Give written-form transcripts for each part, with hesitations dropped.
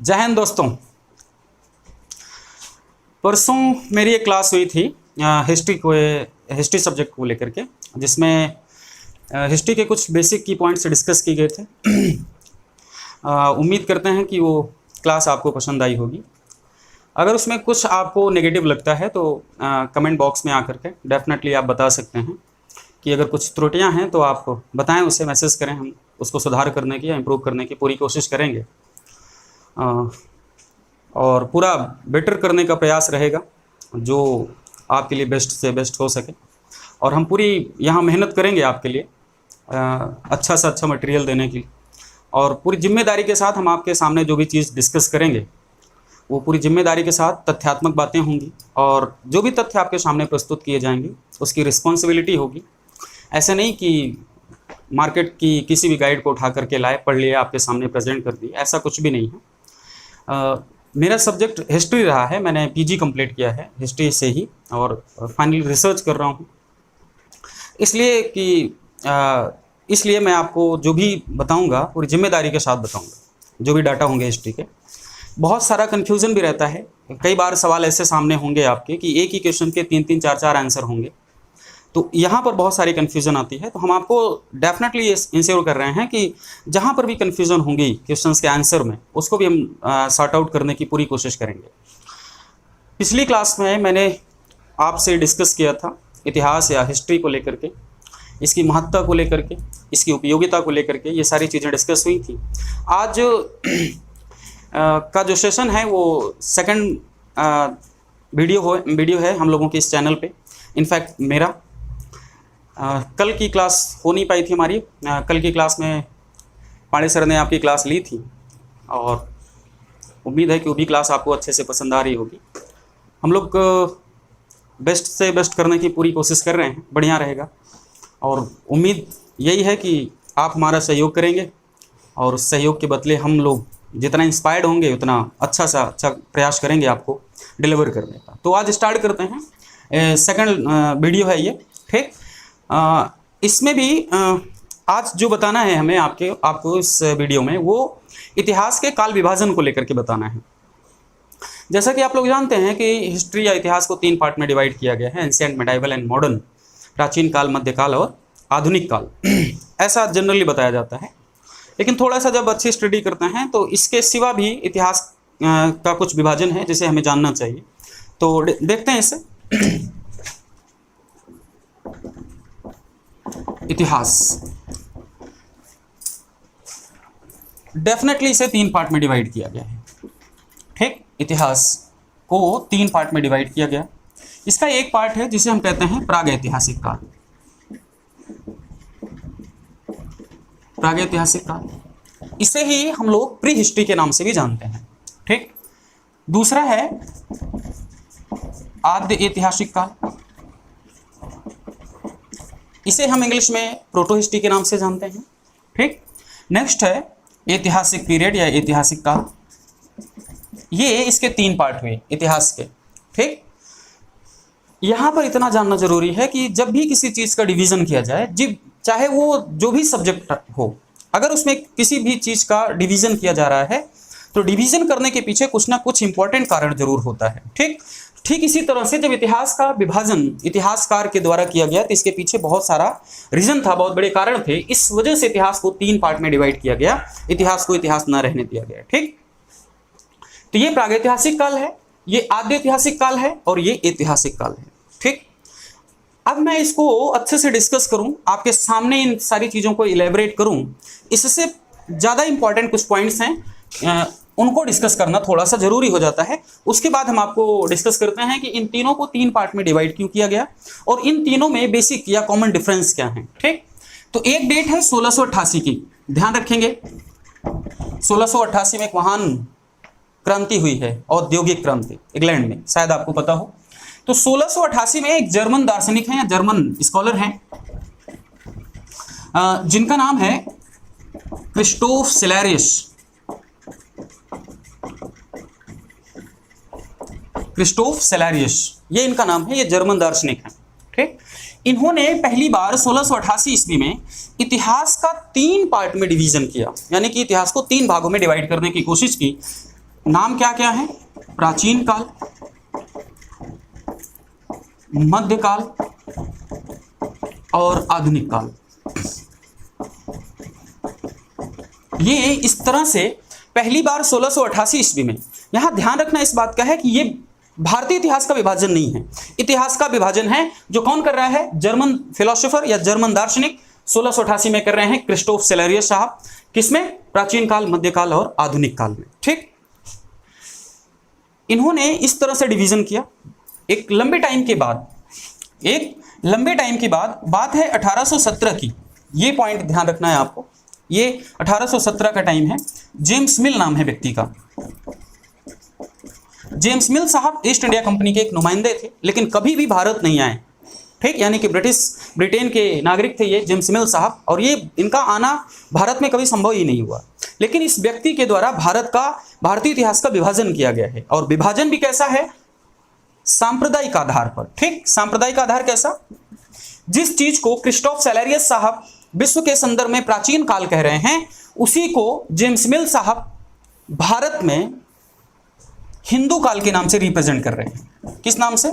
जय हिंद दोस्तों। परसों मेरी एक क्लास हुई थी हिस्ट्री सब्जेक्ट को लेकर के, जिसमें हिस्ट्री के कुछ बेसिक की पॉइंट्स डिस्कस किए गए थे। उम्मीद करते हैं कि वो क्लास आपको पसंद आई होगी। अगर उसमें कुछ आपको नेगेटिव लगता है तो कमेंट बॉक्स में आकर के डेफिनेटली आप बता सकते हैं कि अगर कुछ त्रुटियां हैं तो आप बताएं, उसे मैसेज करें, हम उसको सुधार करने की या इम्प्रूव करने की पूरी कोशिश करेंगे और पूरा बेटर करने का प्रयास रहेगा जो आपके लिए बेस्ट से बेस्ट हो सके। और हम पूरी यहाँ मेहनत करेंगे आपके लिए अच्छा से अच्छा मटेरियल देने की, और पूरी जिम्मेदारी के साथ हम आपके सामने जो भी चीज़ डिस्कस करेंगे वो पूरी जिम्मेदारी के साथ तथ्यात्मक बातें होंगी, और जो भी तथ्य आपके सामने प्रस्तुत किए जाएंगे उसकी रिस्पॉन्सिबिलिटी होगी। ऐसे नहीं कि मार्केट की किसी भी गाइड को उठा करके लाए, पढ़ लिया, आपके सामने प्रेजेंट कर दिया, ऐसा कुछ भी नहीं है। मेरा सब्जेक्ट हिस्ट्री रहा है, मैंने पीजी कंप्लीट किया है हिस्ट्री से ही और फाइनली रिसर्च कर रहा हूँ। इसलिए मैं आपको जो भी बताऊँगा पूरी जिम्मेदारी के साथ बताऊँगा, जो भी डाटा होंगे हिस्ट्री के। बहुत सारा कन्फ्यूज़न भी रहता है, कई बार सवाल ऐसे सामने होंगे आपके कि एक ही क्वेश्चन के 3-3, 4-4 आंसर होंगे, तो यहाँ पर बहुत सारी कन्फ्यूज़न आती है। तो हम आपको डेफिनेटली ये इंश्योर कर रहे हैं कि जहाँ पर भी कन्फ्यूज़न होंगी क्वेश्चंस के आंसर में, उसको भी हम सॉर्ट आउट करने की पूरी कोशिश करेंगे। पिछली क्लास में मैंने आपसे डिस्कस किया था इतिहास या हिस्ट्री को लेकर के, इसकी महत्ता को लेकर के, इसकी उपयोगिता को लेकर के, ये सारी चीज़ें डिस्कस हुई थी। आज का जो सेशन है वो सेकंड वीडियो है हम लोगों के इस चैनल पे। इनफैक्ट मेरा कल की क्लास हो नहीं पाई थी हमारी। कल की क्लास में पांडे सर ने आपकी क्लास ली थी और उम्मीद है कि वो भी क्लास आपको अच्छे से पसंद आ रही होगी। हम लोग बेस्ट से बेस्ट करने की पूरी कोशिश कर रहे हैं, बढ़िया रहेगा, और उम्मीद यही है कि आप हमारा सहयोग करेंगे और उस सहयोग के बदले हम लोग जितना इंस्पायर्ड होंगे उतना अच्छा सा अच्छा प्रयास करेंगे आपको डिलीवर करने का। तो आज स्टार्ट करते हैं। सेकंड वीडियो है ये, ठीक। इसमें भी आज जो बताना है हमें आपको इस वीडियो में, वो इतिहास के काल विभाजन को लेकर के बताना है। जैसा कि आप लोग जानते हैं कि हिस्ट्री या इतिहास को 3 पार्ट में डिवाइड किया गया है, एंशिएंट, मिडाइवल एंड मॉडर्न, प्राचीन काल, मध्यकाल और आधुनिक काल। ऐसा जनरली बताया जाता है, लेकिन थोड़ा सा जब अच्छी स्टडी करते हैं तो इसके सिवा भी इतिहास का कुछ विभाजन है जिसे हमें जानना चाहिए। तो देखते हैं इसे। इतिहास डेफिनेटली इसे 3 पार्ट में डिवाइड किया गया है, ठीक। इतिहास को 3 पार्ट में डिवाइड किया गया। इसका एक पार्ट है जिसे हम कहते हैं प्रागैतिहासिक काल। प्रागैतिहासिक काल, इसे ही हम लोग प्री हिस्ट्री के नाम से भी जानते हैं, ठीक। दूसरा है आद्य ऐतिहासिक काल, इसे हम इंग्लिश में प्रोटो हिस्ट्री के नाम से जानते हैं, ठीक। नेक्स्ट है ऐतिहासिक पीरियड या ऐतिहासिक काल। ये इसके 3 पार्ट हुए इतिहास के, ठीक। यहाँ पर इतना जानना जरूरी है कि जब भी किसी चीज़ का डिवीज़न किया जाए, चाहे वो जो भी सब्जेक्ट हो, अगर उसमें किसी भी चीज़ का डिवीज़न किया जा रहा है तो डिवीज़न करने के पीछे कुछ ना कुछ इंपॉर्टेंट कारण जरूर होता है, ठीक इसी तरह से जब इतिहास का विभाजन इतिहासकार के द्वारा किया गया तो इसके पीछे बहुत सारा रीजन था, बहुत बड़े कारण थे। इस वजह से इतिहास को 3 पार्ट में डिवाइड किया गया, इतिहास को इतिहास न रहने दिया गया, ठीक। तो ये प्रागैतिहासिक काल है, ये आद्य ऐतिहासिक काल है और ये ऐतिहासिक काल है, ठीक। अब मैं इसको अच्छे से डिस्कस करूं, आपके सामने इन सारी चीज़ों को इलेबरेट करूं, इससे ज़्यादा इंपॉर्टेंट कुछ पॉइंट्स हैं, उनको डिस्कस करना थोड़ा सा जरूरी हो जाता है। उसके बाद हम आपको डिस्कस करते हैं कि इन तीनों को 3 पार्ट में डिवाइड क्यों किया गया और इन तीनों में बेसिक या कॉमन डिफरेंस क्या है, ठीक। तो एक डेट है 1688 की, ध्यान रखेंगे। 1688 में एक महान क्रांति हुई है, औद्योगिक क्रांति, इंग्लैंड में, शायद आपको पता हो। तो 1688 में एक जर्मन दार्शनिक हैं या जर्मन स्कॉलर हैं जिनका नाम है क्रिस्टोफ सेलेरियस। क्रिस्टोफ सेलेरियस, ये इनका नाम है, ये जर्मन दार्शनिक हैं, ठीक। इन्होंने पहली बार 1688 ईस्वी में इतिहास का 3 पार्ट में डिवीजन किया, यानी कि इतिहास को 3 भागों में डिवाइड करने की कोशिश की। नाम क्या क्या है? प्राचीन काल, मध्यकाल और आधुनिक काल। ये इस तरह से पहली बार 1688 ईस्वी में, यहां ध्यान रखना इस बात का है कि ये भारतीय इतिहास का विभाजन नहीं है, इतिहास का विभाजन है जो कौन कर रहा है? जर्मन फिलोसोफर या जर्मन दार्शनिक 1688 में कर रहे हैं, क्रिस्टोफ सेलेरियस साहब। किसमें? प्राचीन काल, मध्यकाल और आधुनिक काल में। ठीक, इन्होंने इस तरह से डिवीजन किया। एक लंबे टाइम के बाद बात है 1817 की, ये पॉइंट ध्यान रखना है आपको। ये 1817 का टाइम है। जेम्स मिल नाम है व्यक्ति का। जेम्स मिल साहब ईस्ट इंडिया कंपनी के एक नुमाइंदे थे, लेकिन कभी भी भारत नहीं आए। ठीक, यानी कि ब्रिटेन के नागरिक थे ये जेम्स मिल साहब, और ये इनका आना भारत में कभी संभव ही नहीं हुआ। लेकिन इस व्यक्ति के द्वारा भारतीय इतिहास का विभाजन किया गया है, और विभाजन भी कैसा है? सांप्रदायिक आधार पर। ठीक, सांप्रदायिक आधार कैसा? जिस चीज को क्रिस्टोफ सेलेरियस साहब विश्व के संदर्भ में प्राचीन काल कह रहे हैं, उसी को जेम्स मिल साहब भारत में हिंदू काल के नाम से रिप्रेजेंट कर रहे हैं। किस नाम से?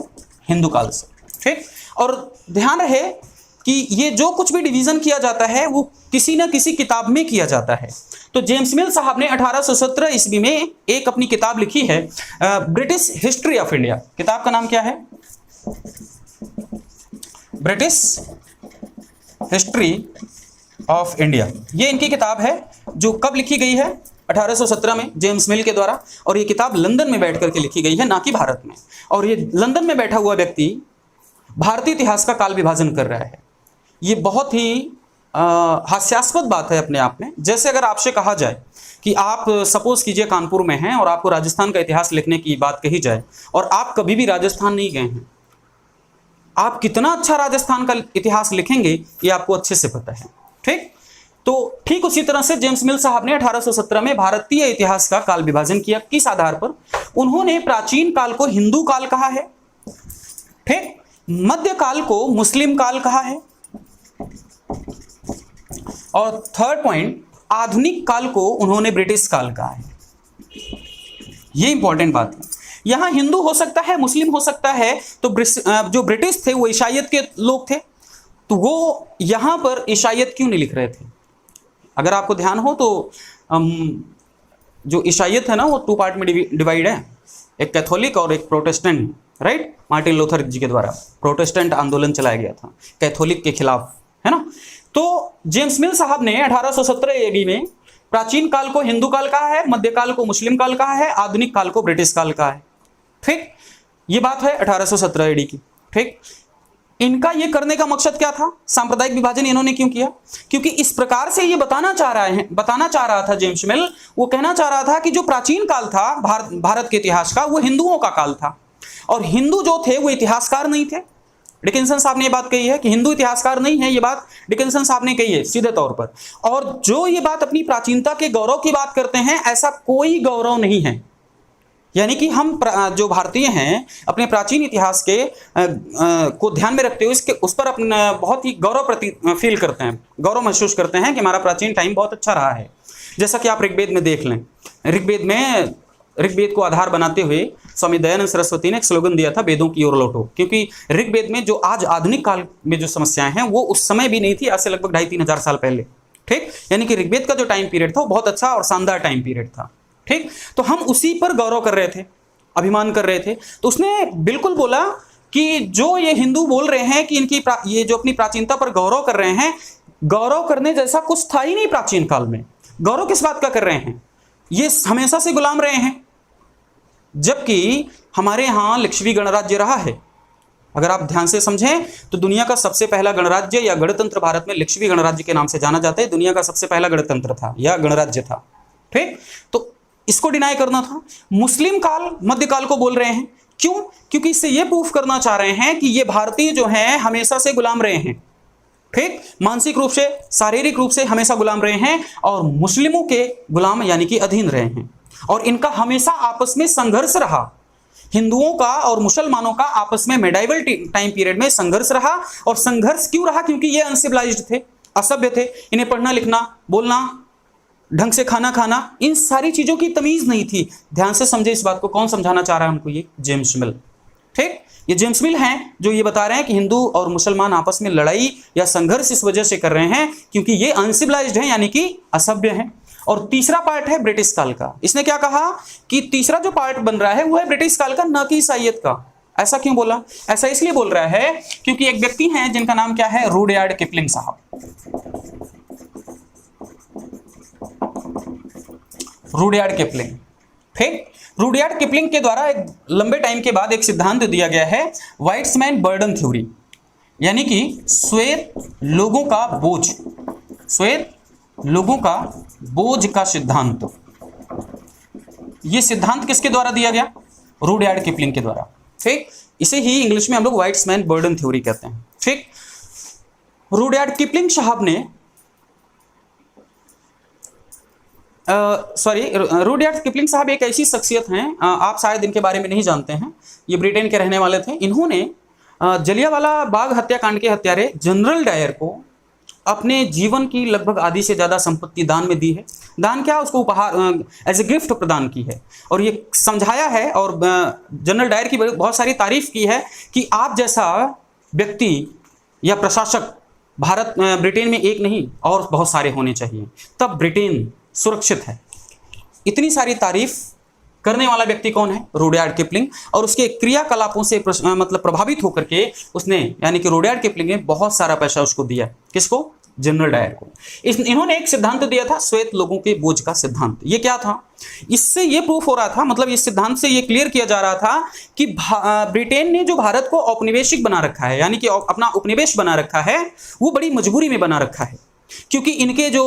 हिंदू काल से। ठीक, और ध्यान रहे कि ये जो कुछ भी डिवीजन किया जाता है वो किसी न किसी किताब में किया जाता है। तो जेम्स मिल साहब ने 1817 ईस्वी में एक अपनी किताब लिखी है, ब्रिटिश हिस्ट्री ऑफ इंडिया। किताब का नाम क्या है? British history of India. ये इनकी किताब है जो कब लिखी गई है? 1817 में जेम्स मिल के द्वारा, और ये किताब लंदन में बैठ करके लिखी गई है, ना कि भारत में। और ये लंदन में बैठा हुआ व्यक्ति भारतीय इतिहास का काल विभाजन कर रहा है। ये बहुत ही हास्यास्पद बात है अपने आप में। जैसे अगर आपसे कहा जाए कि आप सपोज कीजिए कानपुर में हैं और आपको राजस्थान का इतिहास लिखने की बात कही जाए, और आप कभी भी राजस्थान नहीं गए हैं, आप कितना अच्छा राजस्थान का इतिहास लिखेंगे ये आपको अच्छे से पता है। ठीक, तो ठीक उसी तरह से जेम्स मिल साहब ने 1817 में भारतीय इतिहास का काल विभाजन किया। किस आधार पर? उन्होंने प्राचीन काल को हिंदू काल कहा है, ठीक, मध्यकाल को मुस्लिम काल कहा है, और थर्ड पॉइंट, आधुनिक काल को उन्होंने ब्रिटिश काल कहा है। ये इंपॉर्टेंट बात है। यहां हिंदू हो सकता है, मुस्लिम हो सकता है, तो जो ब्रिटिश थे वो ईसाइयत के लोग थे, तो वो यहां पर ईसाइयत क्यों नहीं लिख रहे थे? अगर आपको ध्यान हो तो जो ईसाइयत है ना वो 2 पार्ट में डिवाइड है, एक कैथोलिक और एक प्रोटेस्टेंट। राइट, मार्टिन लूथर जी के द्वारा प्रोटेस्टेंट आंदोलन चलाया गया था कैथोलिक के खिलाफ, है ना। तो जेम्स मिल साहब ने 1817 ईस्वी में प्राचीन काल को हिंदू काल कहा है, मध्यकाल को मुस्लिम काल कहा है, आधुनिक काल को ब्रिटिश काल कहा है। ठीक, ये बात है 1817 ईस्वी की। ठीक, इनका ये करने का मकसद क्या था? सांप्रदायिक विभाजन इन्होंने क्यों किया? क्योंकि इस प्रकार से ये बताना चाह रहा था जेम्स मिल, वो कहना चाह रहा था कि जो प्राचीन काल था भारत के इतिहास का, वो हिंदुओं का काल था, और हिंदू जो थे वो इतिहासकार नहीं थे। डिकिंसन साहब ने ये बात कही है कि हिंदू इतिहासकार नहीं है, ये बात डिकिंसन साहब ने कही है सीधे तौर पर। और जो ये बात अपनी प्राचीनता के गौरव की बात करते हैं, ऐसा कोई गौरव नहीं है। यानी कि हम जो भारतीय हैं अपने प्राचीन इतिहास के को ध्यान में रखते हुए उस पर अपना बहुत ही गौरव फील करते हैं, गौरव महसूस करते हैं कि हमारा प्राचीन टाइम बहुत अच्छा रहा है। जैसा कि आप ऋग्वेद में देख लें, ऋग्वेद को आधार बनाते हुए स्वामी दयानंद सरस्वती ने एक स्लोगन दिया था, वेदों की ओर लौटो। क्योंकि ऋग्वेद में जो आज आधुनिक काल में जो समस्याएं हैं वो उस समय भी नहीं थी, आज से लगभग 2,500-3 हजार साल पहले। ठीक, यानी कि ऋग्वेद का जो टाइम पीरियड था वो बहुत अच्छा और शानदार टाइम पीरियड था। ठीक, तो हम उसी पर गौरव कर रहे थे, अभिमान कर रहे थे। तो उसने बिल्कुल बोला कि जो ये हिंदू बोल रहे हैं कि इनकी ये जो अपनी प्राचीनता पर गौरव कर रहे हैं, गौरव करने जैसा कुछ था ही नहीं प्राचीन काल में। गौरव किस बात का कर रहे हैं? ये हमेशा से गुलाम रहे हैं, जबकि हमारे यहां लिच्छवी गणराज्य रहा है। अगर आप ध्यान से समझें तो दुनिया का सबसे पहला गणराज्य या गणतंत्र भारत में लिच्छवी गणराज्य के नाम से जाना जाता है। दुनिया का सबसे पहला गणतंत्र था या गणराज्य था। ठीक, तो इसको डिनाई करना था। मुस्लिम काल, मध्यकाल को बोल रहे हैं, क्यों? क्योंकि इससे ये प्रूफ करना चाह रहे हैं कि ये भारतीय जो हैं हमेशा से गुलाम रहे हैं। ठीक, मानसिक रूप से, शारीरिक रूप से हमेशा गुलाम रहे हैं, और मुस्लिमों के गुलाम यानी कि अधीन रहे हैं, और इनका हमेशा आपस में संघर्ष रहा। हिंदुओं का और मुसलमानों का आपस में मेडाइवल टाइम पीरियड में संघर्ष रहा। और संघर्ष क्यों रहा? क्योंकि ये अनसिविलाइज्ड थे, असभ्य थे, इन्हें पढ़ना लिखना बोलना ढंग से खाना खाना, इन सारी चीजों की तमीज नहीं थी। ध्यान से समझे इस बात को, कौन समझाना चाह रहा है हमको? ये जेम्स मिल। ठीक, ये जेम्स मिल हैं जो ये बता रहे हैं कि हिंदू और मुसलमान आपस में लड़ाई या संघर्ष इस वजह से कर रहे हैं क्योंकि ये अनसिविलाइज्ड हैं, यानी कि असभ्य हैं। और तीसरा पार्ट है ब्रिटिश काल का। इसने क्या कहा कि तीसरा जो पार्ट बन रहा है वो है ब्रिटिश काल का, न कि ईसाइयत का। ऐसा क्यों बोला? ऐसा इसलिए बोल रहा है क्योंकि एक व्यक्ति हैं जिनका नाम क्या है, रुडयार्ड किपलिंग साहब। रुडयार्ड किपलिंग, ठीक। रुडयार्ड किपलिंग के द्वारा एक लंबे टाइम के बाद एक सिद्धांत दिया गया है, व्हाइट्समैन बर्डन थ्योरी, यानी कि श्वेत लोगों का बोझ, श्वेत लोगों का बोझ का सिद्धांत। यह सिद्धांत किसके द्वारा दिया गया? रुडयार्ड किपलिंग के द्वारा, ठीक। इसे ही इंग्लिश में हम लोग व्हाइट्समैन बर्डन थ्योरी कहते हैं, ठीक। रुडयार्ड किपलिंग साहब ने रुडयार्ड किपलिंग साहब एक ऐसी शख्सियत हैं, आप शायद इनके बारे में नहीं जानते हैं। ये ब्रिटेन के रहने वाले थे। इन्होंने जलियांवाला बाग हत्याकांड के हत्यारे जनरल डायर को अपने जीवन की लगभग आधी से ज़्यादा संपत्ति दान में दी है। दान क्या, उसको उपहार एज ए गिफ्ट प्रदान की है। और ये समझाया है और जनरल डायर की बहुत सारी तारीफ की है कि आप जैसा व्यक्ति या प्रशासक भारत ब्रिटेन में एक नहीं और बहुत सारे होने चाहिए, तब ब्रिटेन सुरक्षित है। इतनी सारी तारीफ करने वाला व्यक्ति कौन है? Rudyard Kipling. और उसके क्रियाकलापों से मतलब प्रभावित होकर के उसने, यानी कि रुडयार्ड किपलिंग ने बहुत सारा पैसा उसको दिया। किसको? जनरल डायर को। इन्होंने एक सिद्धांत दिया था, श्वेत लोगों के बोझ का सिद्धांत। ये क्या था? इससे ये प्रूफ हो रहा था, मतलब इस सिद्धांत से ये क्लियर किया जा रहा था कि ब्रिटेन ने जो भारत को औपनिवेशिक बना रखा है, यानी कि अपना उपनिवेश बना रखा है, वो बड़ी मजबूरी में बना रखा है। क्योंकि इनके जो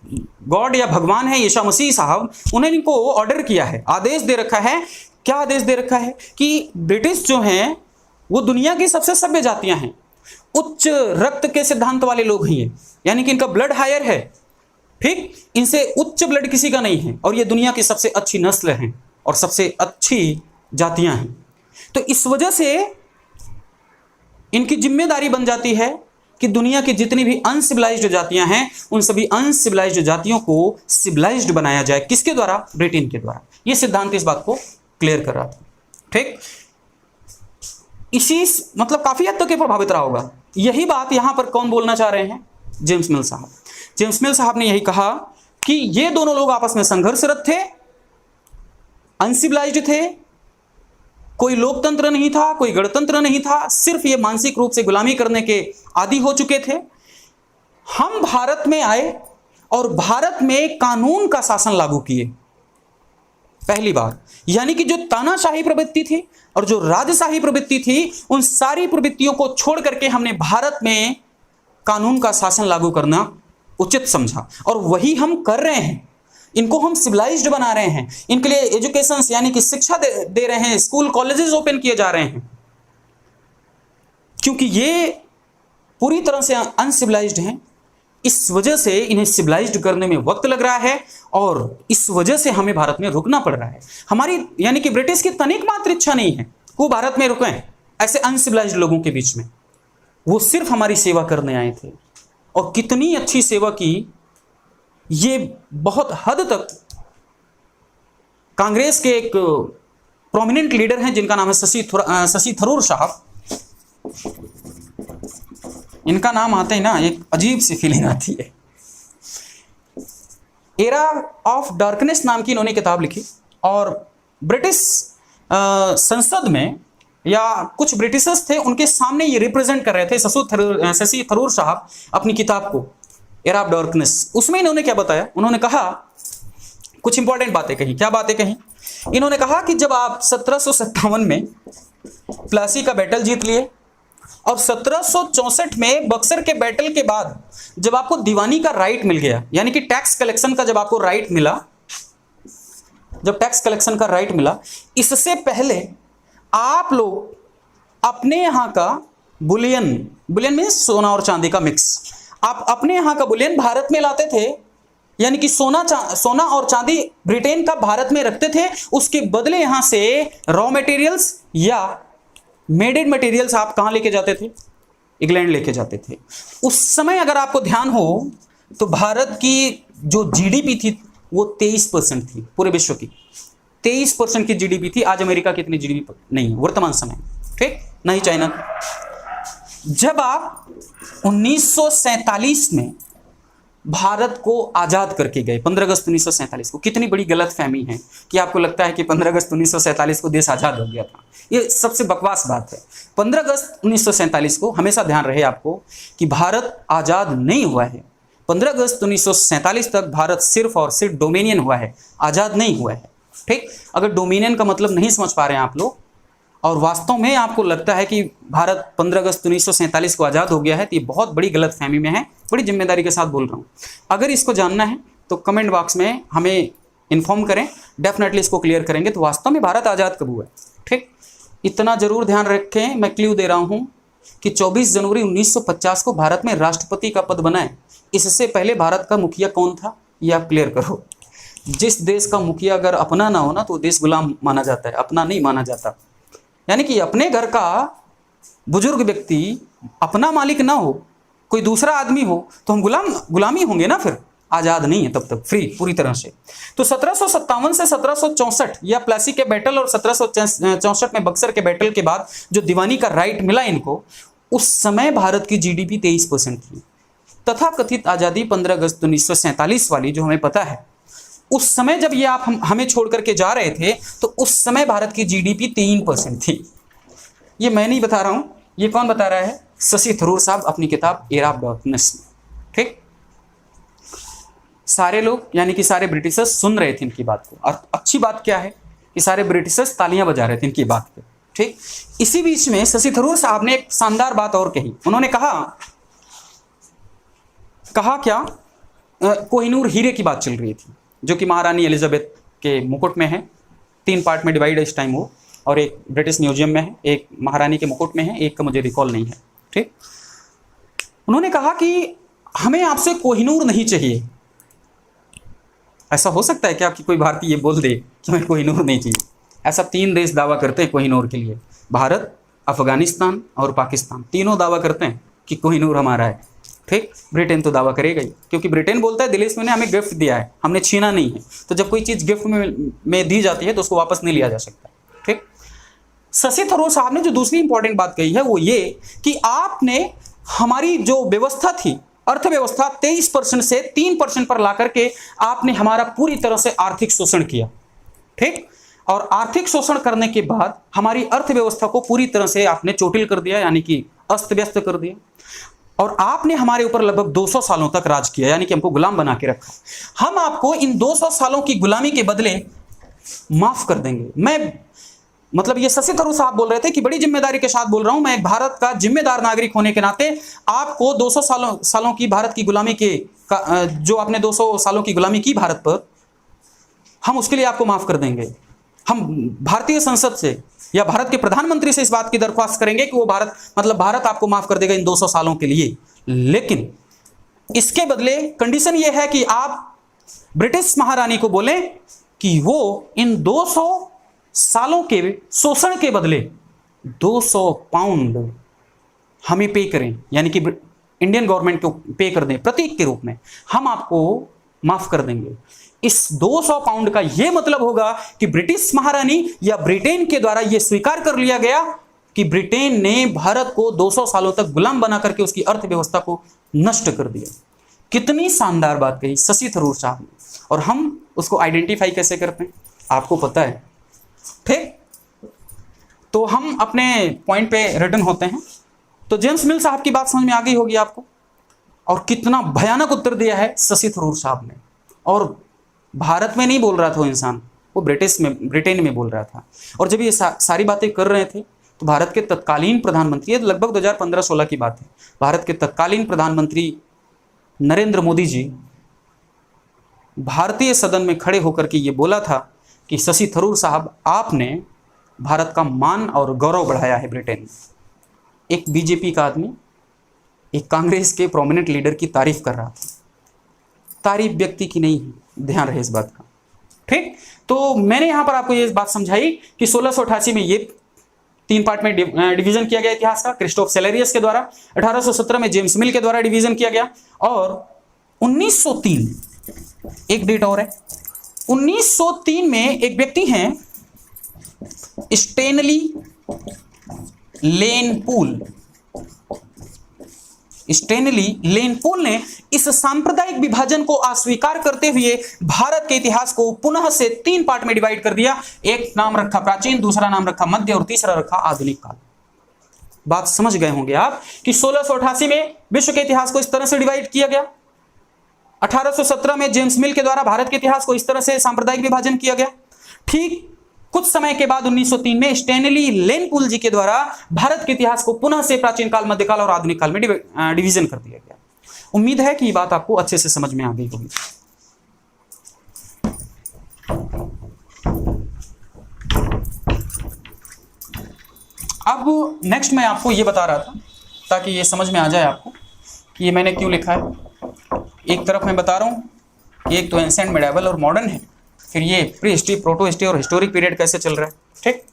गॉड या भगवान है यीशु मसीह साहब, उन्हें इनको ऑर्डर किया है, आदेश दे रखा है। क्या आदेश दे रखा है? कि ब्रिटिश जो हैं वो दुनिया की सबसे सभ्य जातियां हैं, उच्च रक्त के सिद्धांत वाले लोग हैं ये, यानी कि इनका ब्लड हायर है, ठीक। इनसे उच्च ब्लड किसी का नहीं है और ये दुनिया की सबसे अच्छी नस्ल हैं और सबसे अच्छी जातियां हैं। तो इस वजह से इनकी जिम्मेदारी बन जाती है कि दुनिया की जितनी भी अनसिविलाइज्ड जातियां हैं उन सभी अनसिविलाइज्ड जातियों को सिविलाइज्ड बनाया जाए। किसके द्वारा? ब्रिटेन के द्वारा। यह सिद्धांत इस बात को क्लियर कर रहा था, ठीक। इसी मतलब काफी हद तक प्रभावित रहा होगा। यही बात यहां पर कौन बोलना चाह रहे हैं? जेम्स मिल साहब। जेम्स मिल साहब ने यही कहा कि ये दोनों लोग आपस में संघर्षरत थे, अनसिविलाइज्ड थे, कोई लोकतंत्र नहीं था, कोई गणतंत्र नहीं था, सिर्फ ये मानसिक रूप से गुलामी करने के आदी हो चुके थे। हम भारत में आए और भारत में कानून का शासन लागू किए पहली बार, यानी कि जो तानाशाही प्रवृत्ति थी और जो राजशाही प्रवृत्ति थी, उन सारी प्रवृत्तियों को छोड़ करके हमने भारत में कानून का शासन लागू करना उचित समझा और वही हम कर रहे हैं। इनको हम सिविलाइज्ड बना रहे हैं, इनके लिए एजुकेशन यानी कि शिक्षा दे रहे हैं, स्कूल कॉलेजेस ओपन किए जा रहे हैं, क्योंकि ये पूरी तरह से अनसिविलाइज्ड हैं। इस वजह से इन्हें सिविलाइज्ड करने में वक्त लग रहा है और इस वजह से हमें भारत में रुकना पड़ रहा है। हमारी यानी कि ब्रिटिश की तनिक मात्र इच्छा नहीं है वो भारत में रुकें ऐसे अनसिविलाइज्ड लोगों के बीच में। वो सिर्फ हमारी सेवा करने आए थे और कितनी अच्छी सेवा की, ये बहुत हद तक कांग्रेस के एक प्रोमिनेंट लीडर हैं जिनका नाम है शशि थरूर साहब। इनका नाम आते ही ना एक अजीब सी फीलिंग आती है। एरा ऑफ डार्कनेस नाम की इन्होंने किताब लिखी और ब्रिटिश संसद में या कुछ ब्रिटिशर्स थे उनके सामने ये रिप्रेजेंट कर रहे थे शशि थरूर साहब अपनी किताब को, एरा ऑफ डार्कनेस। उसमें इन्होंने क्या बताया? उन्होंने कहा कुछ इंपॉर्टेंट बातें कही। क्या बातें कही? इन्होंने कहा कि जब आप 1757 में प्लासी का बैटल जीत लिए और 1764 में बक्सर के बैटल के बाद जब आपको दीवानी का राइट मिल गया, यानी कि टैक्स कलेक्शन का जब आपको राइट मिला, जब टैक्स कलेक्शन का राइट मिला, इससे पहले आप लोग अपने यहां का बुलियन मीन्स सोना और चांदी का मिक्स, आप अपने यहां का बुलियन भारत में लाते थे, यानी कि सोना और चांदी ब्रिटेन का भारत में रखते थे। उसके बदले यहां से रॉ मटेरियल्स या मेडेड मटेरियल्स आप कहां लेके जाते थे? इंग्लैंड लेके जाते थे। उस समय अगर आपको ध्यान हो तो भारत की जो जीडीपी थी वो 23% थी पूरे विश्व की। 23% की जीडीपी थी। आज अमेरिका की इतनी जीडीपी नहीं है वर्तमान समय, ठीक, नहीं चाइना की। जब आप 1947 में भारत को आजाद करके गए, 15 अगस्त 1947 को, कितनी बड़ी गलतफहमी है कि आपको लगता है कि 15 अगस्त 1947 को देश आजाद हो गया था। ये सबसे बकवास बात है। 15 अगस्त 1947 को हमेशा ध्यान रहे आपको कि भारत आजाद नहीं हुआ है। 15 अगस्त 1947 तक भारत सिर्फ और सिर्फ डोमिनियन हुआ है, आजाद नहीं हुआ है, ठीक। अगर डोमिनियन का मतलब नहीं समझ पा रहे हैं आप लोग और वास्तव में आपको लगता है कि भारत 15 अगस्त 1947 को आज़ाद हो गया है, तो ये बहुत बड़ी गलतफहमी में है। बड़ी जिम्मेदारी के साथ बोल रहा हूँ। अगर इसको जानना है तो कमेंट बॉक्स में हमें इन्फॉर्म करें, डेफिनेटली इसको क्लियर करेंगे। तो वास्तव में भारत आज़ाद कब हुआ है, ठीक। इतना जरूर ध्यान रखें, मैं क्ल्यू दे रहा हूँ कि 24 जनवरी 1950 को भारत में राष्ट्रपति का पद बना है। इससे पहले भारत का मुखिया कौन था ये आप क्लियर करो। जिस देश का मुखिया अगर अपना ना हो ना तो देश गुलाम माना जाता है, अपना नहीं माना जाता। यानी कि अपने घर का बुजुर्ग व्यक्ति अपना मालिक ना हो, कोई दूसरा आदमी हो, तो हम गुलामी होंगे ना, फिर आज़ाद नहीं है तब तक, फ्री पूरी तरह से। तो 1757 से 1764 या प्लासी के बैटल और 1764 में बक्सर के बैटल के बाद जो दीवानी का राइट मिला इनको, उस समय भारत की जीडीपी 23% थी। तथा कथित आज़ादी 15 अगस्त 1947 वाली जो हमें पता है, उस समय जब ये आप हमें छोड़ करके जा रहे थे तो उस समय भारत की जीडीपी 3% थी। ये मैं नहीं बता रहा हूं, ये कौन बता रहा है? शशि थरूर साहब अपनी किताब एरा ऑफ डार्कनेस में, ठीक। सारे लोग यानी कि सारे ब्रिटिशर्स सुन रहे थे इनकी बात को, और अच्छी बात क्या है कि सारे ब्रिटिशर्स तालियां बजा रहे थे इनकी बात पे, ठीक। इसी बीच में शशि थरूर साहब ने एक शानदार बात और कही। उन्होंने कहा क्या, कोहिनूर हीरे की बात चल रही थी जो कि महारानी एलिजाबेथ के मुकुट में है। 3 पार्ट में डिवाइड है इस टाइम वो, और एक ब्रिटिश म्यूजियम में है, एक महारानी के मुकुट में है, एक का मुझे रिकॉल नहीं है, ठीक। उन्होंने कहा कि हमें आपसे कोहिनूर नहीं चाहिए। ऐसा हो सकता है कि आपकी कोई भारतीय ये बोल दे कि हमें कोहिनूर नहीं चाहिए? ऐसा 3 देश दावा करते हैं कोहिनूर के लिए, भारत, अफगानिस्तान और पाकिस्तान। तीनों दावा करते हैं कि कोहिनूर हमारा है, ठीक। ब्रिटेन तो दावा करेगा ही, क्योंकि ब्रिटेन बोलता है दिल्ली ने हमें गिफ्ट दिया है, हमने छीना नहीं है। तो जब कोई चीज़ गिफ्ट में दी जाती है तो उसको वापस नहीं लिया जा सकता, ठीक। शशि थरूर साहब ने जो दूसरी इंपॉर्टेंट बात कही है वो ये कि आपने हमारी जो व्यवस्था थी, अर्थव्यवस्था 23% से 3% पर ला करके आपने हमारा पूरी तरह से आर्थिक शोषण किया, ठीक। और आर्थिक शोषण करने के बाद हमारी अर्थव्यवस्था को पूरी तरह से आपने चोटिल कर दिया, यानी कि अस्त व्यस्त कर दिया। और आपने हमारे ऊपर लगभग 200 सालों तक राज किया, यानी कि हमको गुलाम बना के रखा। हम आपको इन 200 सालों की गुलामी के बदले माफ कर देंगे। मैं मतलब ये शशि थरूर साहब बोल रहे थे कि बड़ी जिम्मेदारी के साथ बोल रहा हूं, मैं एक भारत का जिम्मेदार नागरिक होने के नाते आपको 200 सालों की भारत की गुलामी के जो आपने 200 सालों की गुलामी की भारत पर, हम उसके लिए आपको माफ कर देंगे। हम भारतीय संसद से या भारत के प्रधानमंत्री से इस बात की दरख्वास्त करेंगे कि वो भारत आपको माफ कर देगा इन 200 सालों के लिए। लेकिन इसके बदले कंडीशन ये है कि आप ब्रिटिश महारानी को बोलें कि वो इन 200 सालों के शोषण के बदले 200 पाउंड हमें पे करें, यानी कि इंडियन गवर्नमेंट को पे कर दें प्रतीक के रूप में, हम आपको माफ कर देंगे। इस 200 पाउंड का यह मतलब होगा कि ब्रिटिश महारानी या ब्रिटेन के द्वारा यह स्वीकार कर लिया गया कि ब्रिटेन ने भारत को 200 सालों तक गुलाम बना करके उसकी अर्थव्यवस्था को नष्ट कर दिया। कितनी शानदार बात कही शशि थरूर साहब ने, और हम उसको आइडेंटिफाई कैसे करते हैं आपको पता है, ठीक। तो हम अपने पॉइंट पे रिटर्न होते हैं। तो जेम्स मिल साहब की बात समझ में आ गई होगी आपको, और कितना भयानक उत्तर दिया है शशि थरूर साहब ने। और भारत में नहीं बोल रहा था वो इंसान, वो ब्रिटेन में बोल रहा था। और जब ये सारी बातें कर रहे थे तो भारत के तत्कालीन प्रधानमंत्री, ये लगभग 2015-16 की बात है, भारत के तत्कालीन प्रधानमंत्री नरेंद्र मोदी जी भारतीय सदन में खड़े होकर के ये बोला था कि शशि थरूर साहब, आपने भारत का मान और गौरव बढ़ाया है ब्रिटेन में। एक बीजेपी का आदमी एक कांग्रेस के प्रोमिनेंट लीडर की तारीफ कर रहा था। तारीफ व्यक्ति की नहीं है, ध्यान रहे इस बात का, ठीक। तो मैंने यहां पर आपको ये बात समझाई कि 1688 में ये 3 पार्ट में डिवीजन किया गया इतिहास का, क्रिस्टोफ सेलेरियस के द्वारा। 1817 में जेम्स मिल के द्वारा डिवीजन किया गया, और एक डेट और है 1903 में एक व्यक्ति हैं स्टेनली लेनपूल। स्टेनली लेनपूल ने इस सांप्रदायिक विभाजन को अस्वीकार करते हुए भारत के इतिहास को पुनः से 3 पार्ट में डिवाइड कर दिया। एक नाम रखा प्राचीन, दूसरा नाम रखा मध्य और तीसरा रखा आधुनिक काल। बात समझ गए होंगे आप कि 1688 में विश्व के इतिहास को इस तरह से डिवाइड किया गया। 1817 में जेम्स मिल के द्वारा भारत के इतिहास को इस तरह से सांप्रदायिक विभाजन किया गया। ठीक कुछ समय के बाद 1903 में स्टेनली लेनपूल जी के द्वारा भारत के इतिहास को पुनः से प्राचीन काल, मध्यकाल और आधुनिक काल में डिवीजन कर दिया गया। उम्मीद है कि ये बात आपको अच्छे से समझ में आ गई होगी। अब नेक्स्ट मैं आपको ये बता रहा था ताकि ये समझ में आ जाए आपको कि ये मैंने क्यों लिखा है। एक तरफ मैं बता रहा हूं एक तो एंशिएंट, मिडिवल और मॉडर्न है, फिर ये प्री हिस्ट्री, प्रोटो हिस्ट्री और हिस्टोरिक पीरियड कैसे चल रहा है। ठीक,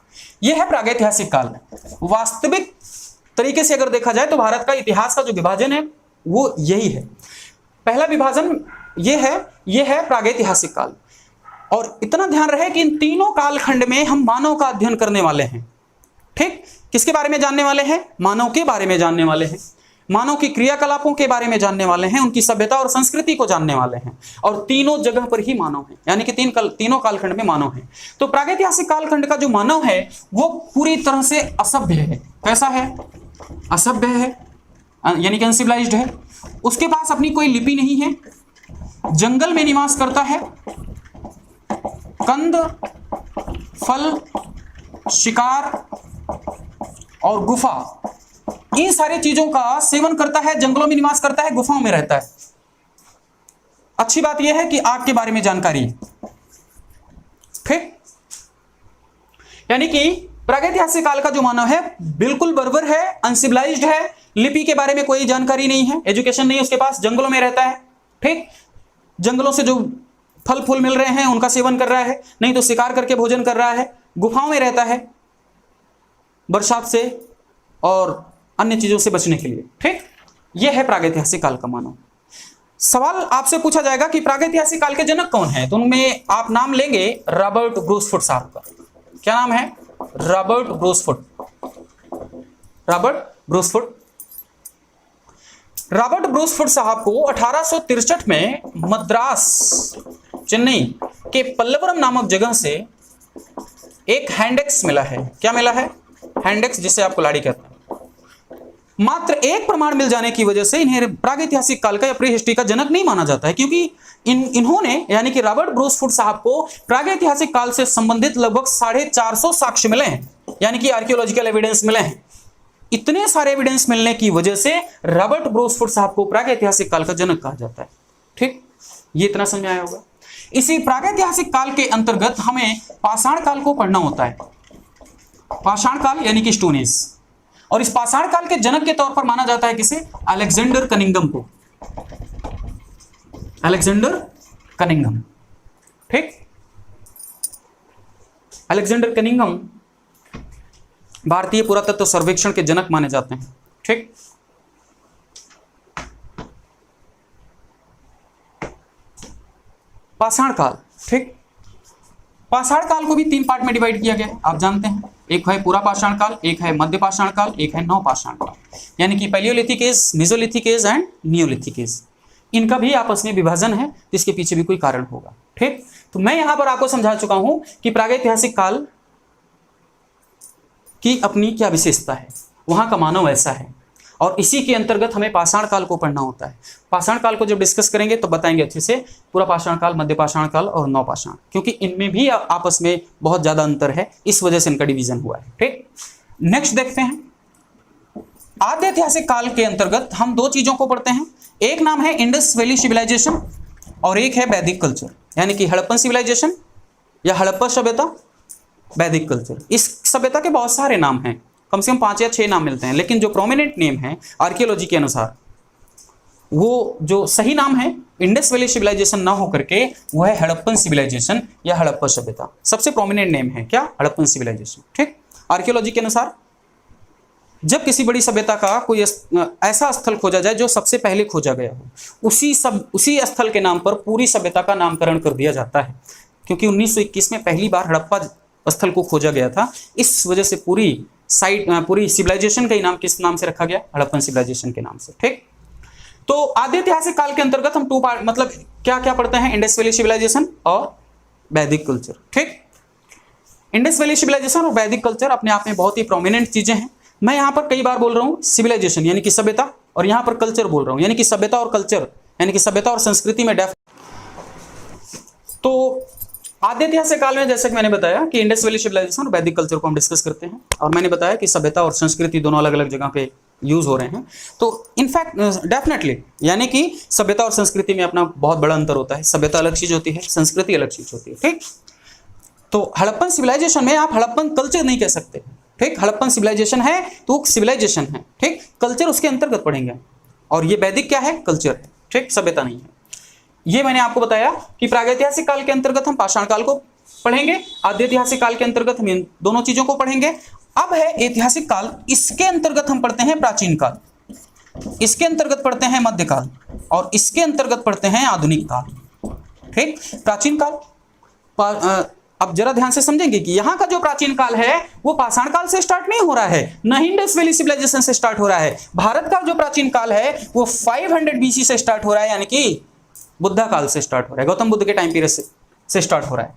ये है प्रागैतिहासिक काल। वास्तविक तरीके से अगर देखा जाए तो भारत का इतिहास का जो विभाजन है वो यही है। पहला विभाजन ये है प्रागैतिहासिक काल। और इतना ध्यान रहे कि इन तीनों कालखंड में हम मानव का अध्ययन करने वाले हैं। ठीक, किसके बारे में जानने वाले हैं? मानव के बारे में जानने वाले हैं, मानव की क्रियाकलापों के बारे में जानने वाले हैं, उनकी सभ्यता और संस्कृति को जानने वाले हैं। और तीनों जगह पर ही मानव है, यानी कि तीनों कालखंड में मानव है। तो प्रागैतिहासिक कालखंड का जो मानव है वो पूरी तरह से असभ्य है। कैसा है? असभ्य है, यानी कि अनसिविलाइज्ड है। उसके पास अपनी कोई लिपि नहीं है, जंगल में निवास करता है, कंद, फल, शिकार और गुफा, इन सारी चीजों का सेवन करता है, जंगलों में निवास करता है, गुफाओं में रहता है। अच्छी बात यह है कि आग के बारे में जानकारी है। ठीक, यानी कि प्रागैतिहासिक काल का जो मानव है बिल्कुल बर्बर है, अनसिविलाइज्ड है, लिपि के बारे में कोई जानकारी नहीं है, एजुकेशन नहीं उसके पास, जंगलों में रहता है। ठीक, जंगलों से जो फल फूल मिल रहे हैं उनका सेवन कर रहा है, नहीं तो शिकार करके भोजन कर रहा है, गुफाओं में रहता है बरसात से और अन्य चीजों से बचने के लिए। ठीक, यह है प्रागैतिहासिक काल का मानव। सवाल आपसे पूछा जाएगा कि प्रागैतिहासिक काल के जनक कौन है, तो उनमें आप नाम लेंगे रॉबर्ट ब्रूसफुट साहब का। क्या नाम है? Robert Bruce Foote. Robert Bruce Foote. Robert Bruce Foote साहब को 1863 में मद्रास, चेन्नई के पल्लवरम नामक जगह से एक हैंडेक्स मिला है। क्या मिला है? हैंडेक्स, जिसे आप कुल्हाड़ी कहते हैं। मात्र एक प्रमाण मिल जाने की वजह से इन्हें प्रागैतिहासिक काल का या प्री हिस्ट्री का जनक नहीं माना जाता है, क्योंकि इन्होंने यानी कि रॉबर्ट ब्रूसफुट साहब को प्रागैतिहासिक काल से संबंधित लगभग 450 साक्ष्य मिले हैं, यानी कि आर्कियोलॉजिकल एविडेंस मिले हैं। इतने सारे एविडेंस मिलने की वजह से रॉबर्ट ब्रूसफुट साहब को प्रागैतिहासिक काल का जनक कहा जाता है। ठीक, ये इतना समझ आया होगा। इसी प्रागैतिहासिक काल के अंतर्गत हमें पाषाण काल को पढ़ना होता है। पाषाण काल यानी कि स्टोन एज। और इस पाषाण काल के जनक के तौर पर माना जाता है किसे? अलेक्जेंडर कनिंघम को। Alexander Cunningham. ठीक, अलेक्जेंडर कनिंघम भारतीय पुरातत्व सर्वेक्षण के जनक माने जाते हैं। ठीक, पाषाण काल। ठीक, पाषाण काल को भी 3 पार्ट में डिवाइड किया गया है, आप जानते हैं। एक है पूरा पाषाण काल, एक है मध्य पाषाण काल, एक है नवपाषाण काल, यानी कि paleolithic age, mesolithic age and neolithic age. इनका भी आपस में विभाजन है, जिसके पीछे भी कोई कारण होगा। ठीक, तो मैं यहां पर आपको समझा चुका हूं कि प्रागैतिहासिक काल की अपनी क्या विशेषता है, वहां का मानव ऐसा है, और इसी के अंतर्गत हमें पाषाण काल को पढ़ना होता है। पाषाण काल को जब डिस्कस करेंगे तो बताएंगे अच्छे से पूरा पाषाण काल, मध्य पाषाण काल और नवपाषाण, क्योंकि इनमें भी आपस में बहुत ज्यादा अंतर है, इस वजह से इनका डिवीजन हुआ है। ठीक, नेक्स्ट देखते हैं। आद्य ऐतिहासिक काल के अंतर्गत हम 2 चीजों को पढ़ते हैं। एक नाम है इंडस वैली सिविलाइजेशन और एक है वैदिक कल्चर, यानी कि हड़प्पन सिविलाइजेशन या हड़प्पा सभ्यता, वैदिक कल्चर। इस सभ्यता के बहुत सारे नाम हैं, कम से कम 5 या 6 नाम मिलते हैं, लेकिन जो प्रोमिनेंट नेम है आर्कियोलॉजी के अनुसार, वो जो सही नाम है इंडस वैली सिविलाइजेशन ना होकर के वो है हड़प्पन सिविलाइजेशन या हड़प्पा सभ्यता। सबसे प्रोमिनेंट नेम है क्या? हड़प्पन सिविलाइजेशन। ठीक, आर्कियोलॉजी के अनुसार जब किसी बड़ी सभ्यता का कोई ऐसा स्थल खोजा जाए जो सबसे पहले खोजा गया हो, उसी स्थल के नाम पर पूरी सभ्यता का नामकरण कर दिया जाता है। क्योंकि 1921 में पहली बार हड़प्पा स्थल को खोजा गया था, इस वजह से पूरी सिविलाइजेशन का ही नाम किस नाम से रखा गया? हड़प्पन सिविलाइजेशन के नाम से। ठीक, तो आद्य ऐतिहासिक काल के अंतर्गत हम 2 पार्ट मतलब क्या क्या पढ़ते हैं? इंडस वैली सिविलाइजेशन और वैदिक कल्चर। ठीक, इंडस वैली सिविलाइजेशन और वैदिक कल्चर अपने आप में बहुत ही प्रोमिनेंट चीजें हैं। मैं यहां पर कई बार बोल रहा हूं सिविलाइजेशन यानी कि सभ्यता, और यहां पर कल्चर बोल रहा हूं यानी कि सभ्यता और कल्चर यानी कि सभ्यता और संस्कृति में तो आद्य ऐतिहासिक काल में जैसे कि मैंने बताया कि इंडस वैली सिविलाइजेशन और वैदिक कल्चर को हम डिस्कस करते हैं, और मैंने बताया कि सभ्यता और संस्कृति दोनों अलग अलग जगह पे यूज हो रहे हैं। तो इनफैक्ट डेफिनेटली यानी कि सभ्यता और संस्कृति में अपना बहुत बड़ा अंतर होता है। सभ्यता अलग चीज होती है, संस्कृति अलग चीज होती है। ठीक, तो हड़प्पन सिविलाइजेशन में आप हड़प्पन कल्चर नहीं कह सकते। ठीक, हड़प्पन सिविलाइजेशन है तो सिविलाइजेशन है। ठीक, कल्चर उसके अंतर्गत पढ़ेंगे, और ये वैदिक क्या है? कल्चर है। ठीक, सभ्यता नहीं है। ये मैंने आपको बताया कि प्रागैतिहासिक काल के अंतर्गत हम पाषाण काल को पढ़ेंगे, आद्य ऐतिहासिक काल के अंतर्गत हम इन दोनों चीजों को पढ़ेंगे। अब है ऐतिहासिक काल, इसके अंतर्गत हम पढ़ते हैं प्राचीन काल, इसके अंतर्गत पढ़ते हैं मध्यकाल, और इसके अंतर्गत पढ़ते हैं आधुनिक काल। ठीक, प्राचीन काल अब जरा ध्यान से समझेंगे कि यहां का जो प्राचीन काल है वो पाषाण काल से स्टार्ट नहीं हो रहा है, न ही इंडस वैली सिविलाइजेशन से स्टार्ट हो रहा है। भारत का जो प्राचीन काल है वो 500 बीसी से स्टार्ट हो रहा है, यानी कि बुद्धा काल से स्टार्ट हो रहा है, गौतम बुद्ध के टाइम पीरियड से स्टार्ट हो रहा है।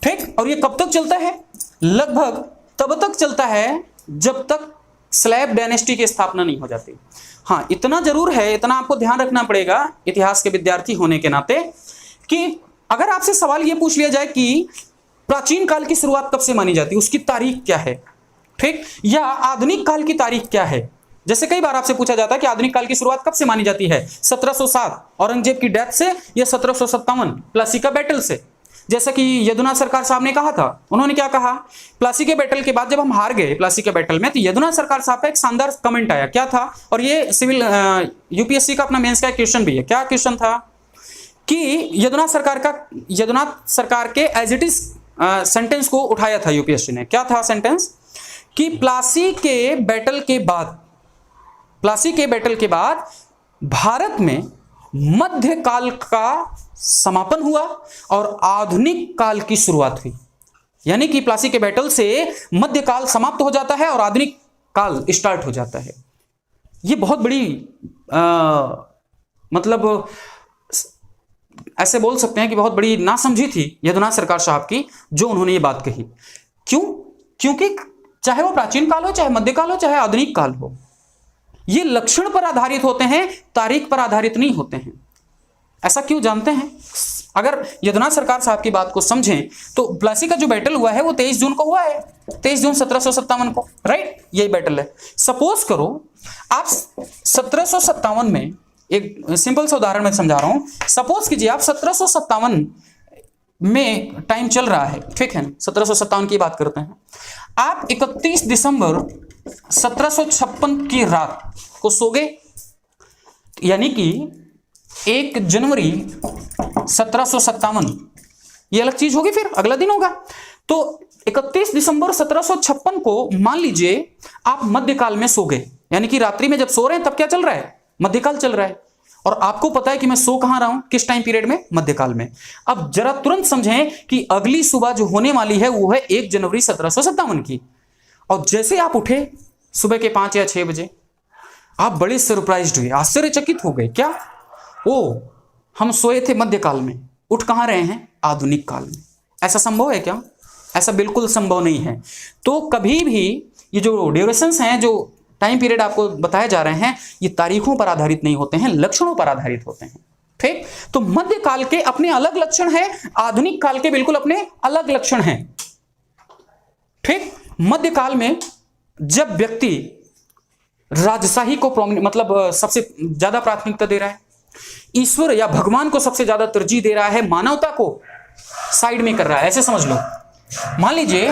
ठीक, और ये कब तक चलता है? लगभग तब तक चलता है जब तक स्लैब डायनेस्टी की स्थापना नहीं हो जाती। हाँ, इतना जरूर है, इतना आपको ध्यान रखना पड़ेगा इतिहास के विद्यार्थी होने के नाते, कि अगर आपसे सवाल यह पूछ लिया जाए कि प्राचीन काल की शुरुआत कब से मानी जाती है, उसकी तारीख क्या है? ठीक, या आधुनिक काल की तारीख क्या है? जैसे कई बार आपसे पूछा जाता है कि आधुनिक काल की शुरुआत कब से मानी जाती है? 1707 औरंगजेब की डेथ से, या 1757 प्लासी का बैटल से। जैसा कि यदुनाथ सरकार साहब ने कहा था, उन्होंने क्या कहा? प्लासी के बैटल के बाद जब हम हार गए प्लासी के बैटल में, तो यदुनाथ सरकार साहब का एक शानदार कमेंट आया। क्या था? और ये सिविल यूपीएससी का अपना मेंस का क्वेश्चन भी है। क्या क्वेश्चन था? कि यदुनाथ सरकार के एज इट इज सेंटेंस को उठाया था यूपीएससी ने। क्या था सेंटेंस? कि प्लासी के बैटल के बाद भारत में मध्यकाल का समापन हुआ और आधुनिक काल की शुरुआत हुई। यानी कि प्लासी के बैटल से मध्यकाल समाप्त हो जाता है और आधुनिक काल स्टार्ट हो जाता है। यह बहुत बड़ी मतलब ऐसे बोल सकते हैं कि बहुत बड़ी नासमझी थी यदुनाथ सरकार साहब की, जो उन्होंने ये बात कही। क्यों? क्योंकि चाहे वो प्राचीन काल हो, चाहे मध्यकाल हो, चाहे आधुनिक काल हो, ये लक्षण पर आधारित होते हैं, तारीख पर आधारित नहीं होते हैं। ऐसा क्यों जानते हैं? अगर यदुनाथ सरकार साहब की बात को समझें तो प्लासी का जो बैटल हुआ है वो 23 जून को हुआ है, 23 जून 1757 को, राइट? यही बैटल है। सपोज करो आप 1757 में, एक सिंपल सा उदाहरण मैं समझा रहा हूं, सपोज कीजिए आप 1757 में टाइम चल रहा है, ठीक है, 1757 की बात करते हैं। आप 31 दिसंबर 1756 की रात को सो गए, यानी कि 1 जनवरी 1757, ये अलग चीज होगी, फिर अगला दिन होगा। तो 31 दिसंबर 1756 को मान लीजिए आप मध्यकाल में सो गए, यानी कि रात्रि में जब सो रहे हैं तब क्या चल रहा है? मध्यकाल चल रहा है। और आपको पता है कि मैं सो कहां रहा हूं, किस टाइम पीरियड में? मध्यकाल में। अब जरा तुरंत समझें कि अगली सुबह जो होने वाली है वो है 1 जनवरी 1757 की। और जैसे आप उठे सुबह के 5 या 6 बजे, आप बड़े सरप्राइज्ड हुए, आश्चर्यचकित हो गए। क्या? ओ, हम सोए थे मध्यकाल में, उठ कहां रहे हैं? आधुनिक काल में। ऐसा संभव है क्या? ऐसा बिल्कुल संभव नहीं है। तो कभी भी ये जो ड्यूरेशंस हैं, जो टाइम पीरियड आपको बताए जा रहे हैं, ये तारीखों पर आधारित नहीं होते हैं, लक्षणों पर आधारित होते हैं। ठीक? तो मध्यकाल के अपने अलग लक्षण हैं, आधुनिक काल के बिल्कुल अपने अलग लक्षण हैं। ठीक? मध्यकाल में जब व्यक्ति राजशाही को मतलब सबसे ज्यादा प्राथमिकता दे रहा है, ईश्वर या भगवान को सबसे ज्यादा तरजीह दे रहा है, मानवता को साइड में कर रहा है, ऐसे समझ लो। मान लीजिए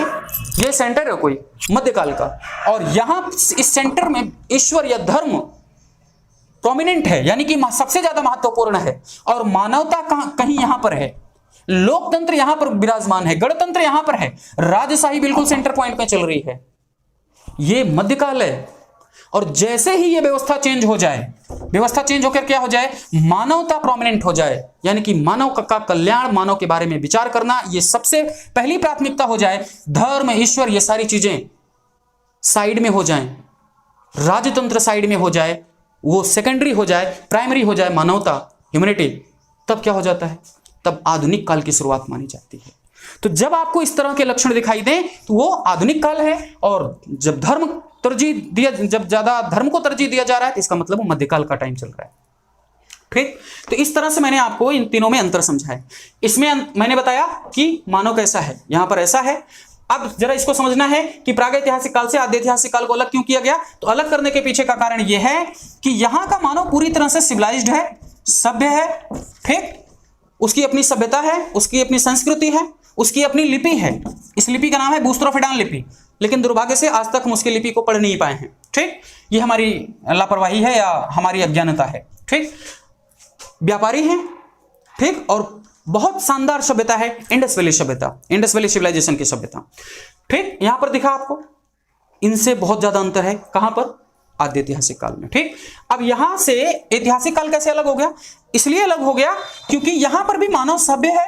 ये सेंटर है कोई मध्यकाल का, और यहां इस सेंटर में ईश्वर या धर्म प्रोमिनेंट है, यानी कि सबसे ज्यादा महत्वपूर्ण है, और मानवता कहीं यहां पर है, लोकतंत्र यहां पर विराजमान है, गणतंत्र यहां पर है, राजशाही बिल्कुल सेंटर पॉइंट में चल रही है। ये मध्यकाल है। और जैसे ही ये व्यवस्था चेंज हो जाए, व्यवस्था चेंज होकर क्या हो जाए, मानवता प्रोमिनेंट हो जाए, यानी कि मानव का कल्याण, मानव के बारे में विचार करना, ये सबसे पहली प्राथमिकता हो जाए। धर्म, ईश्वर, ये सारी चीजें साइड में हो जाएं, राजतंत्र साइड में हो जाए, वो सेकेंडरी हो जाए, प्राइमरी हो जाए मानवता, ह्यूमैनिटी, तब क्या हो जाता है, तब आधुनिक काल की शुरुआत मानी जाती है। तो जब आपको इस तरह के लक्षण दिखाई दें तो वो आधुनिक काल है। और जब जब ज्यादा धर्म को तरजीह दिया जा रहा है तो इसका मतलब वो मध्यकाल का टाइम चल रहा है। ठीक, तो इस तरह से मैंने आपको इन तीनों में अंतर समझाया। इसमें मैंने बताया कि मानव कैसा है, यहां पर ऐसा है। अब जरा इसको समझना है कि प्रागैतिहासिक काल से आद्य ऐतिहासिक काल को अलग क्यों किया गया। तो अलग करने के पीछे का कारण यह है कि यहां का मानव पूरी तरह से सिविलाइज्ड है, सभ्य है। ठीक, उसकी अपनी सभ्यता है, उसकी अपनी संस्कृति है, उसकी अपनी लिपि है। इस लिपि का नाम है बूस्ट्रोफिडान लिपि, लेकिन दुर्भाग्य से आज तक हम उसकी लिपि को पढ़ नहीं पाए हैं। ठीक, ये हमारी लापरवाही है या हमारी अज्ञानता है। ठीक, व्यापारी हैं, ठीक, और बहुत शानदार सभ्यता है इंडस वैली सभ्यता, इंडस वैली सिविलाइजेशन की सभ्यता। ठीक, यहां पर दिखा आपको, इनसे बहुत ज्यादा अंतर है। कहां पर, आद्य ऐतिहासिक काल में। ठीक, अब यहां से ऐतिहासिक काल कैसे अलग हो गया, इसलिए अलग हो गया क्योंकि यहां पर भी मानव सभ्य है।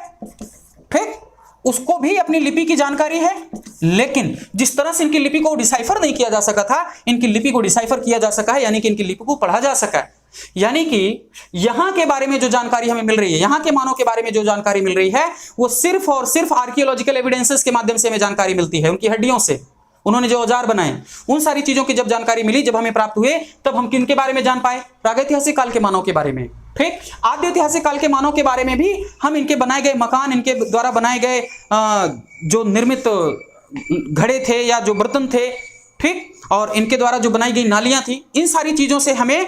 ठीक, उसको भी अपनी लिपि की जानकारी है, लेकिन जिस तरह से इनकी लिपि को डिसाइफर नहीं किया जा सका था, इनकी लिपि को डिसाइफर किया जा सका है, यानी कि इनकी लिपि को पढ़ा जा सका है। यानी कि यहां के बारे में जो जानकारी हमें मिल रही है, यहां के मानव के बारे में जो जानकारी मिल रही है, वो सिर्फ और सिर्फ आर्कियोलॉजिकल एविडेंसेस के माध्यम से हमें जानकारी मिलती है। उनकी हड्डियों से, उन्होंने जो औजार बनाए, उन सारी चीजों की जब जानकारी मिली, जब हमें प्राप्त हुए, तब हम किनके बारे में जान पाए, प्रागैतिहासिक काल के मानव के बारे में। ठीक, आद्य ऐतिहासिक काल के मानव के बारे में भी हम इनके बनाए गए मकान, इनके द्वारा बनाए गए जो निर्मित घड़े थे या जो बर्तन थे, ठीक, और इनके द्वारा जो बनाई गई नालियां थी, इन सारी चीजों से हमें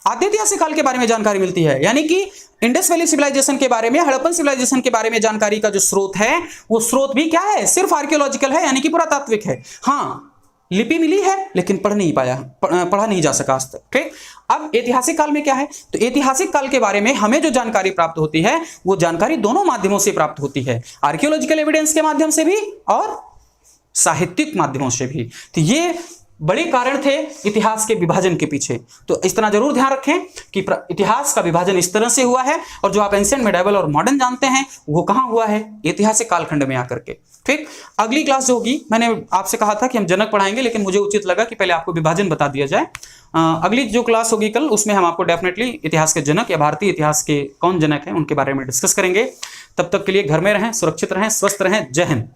आद्य ऐतिहासिक काल के बारे में जानकारी मिलती है। यानी कि इंडस वैली सिविलाइजेशन के बारे में, हड़प्पन सिविलाइजेशन के बारे में जानकारी का जो स्रोत है, वो स्रोत भी क्या है, सिर्फ आर्कियोलॉजिकल है, यानी कि पुरातात्विक है। हाँ, लिपि मिली है लेकिन पढ़ नहीं पाया, पढ़ा नहीं जा सका आज तक। ठीक, अब ऐतिहासिक काल में क्या है, तो ऐतिहासिक काल के बारे में हमें जो जानकारी प्राप्त होती है, वो जानकारी दोनों माध्यमों से प्राप्त होती है, आर्कियोलॉजिकल एविडेंस के माध्यम से भी और साहित्यिक माध्यमों से भी। तो ये बड़े कारण थे इतिहास के विभाजन के पीछे। तो इस तरह जरूर ध्यान रखें कि इतिहास का विभाजन इस तरह से हुआ है, और जो आप एंशिएंट, मेडिवल और मॉडर्न जानते हैं, वो कहां हुआ है, ऐतिहासिक कालखंड में आकर के। ठीक, अगली क्लास जो होगी, मैंने आपसे कहा था कि हम जनक पढ़ाएंगे, लेकिन मुझे उचित लगा कि पहले आपको विभाजन बता दिया जाए। अगली जो क्लास होगी कल, उसमें हम आपको डेफिनेटली इतिहास के जनक या भारतीय इतिहास के कौन जनक हैं, उनके बारे में डिस्कस करेंगे। तब तक के लिए घर में रहें, सुरक्षित रहें, स्वस्थ रहें। जय हिंद।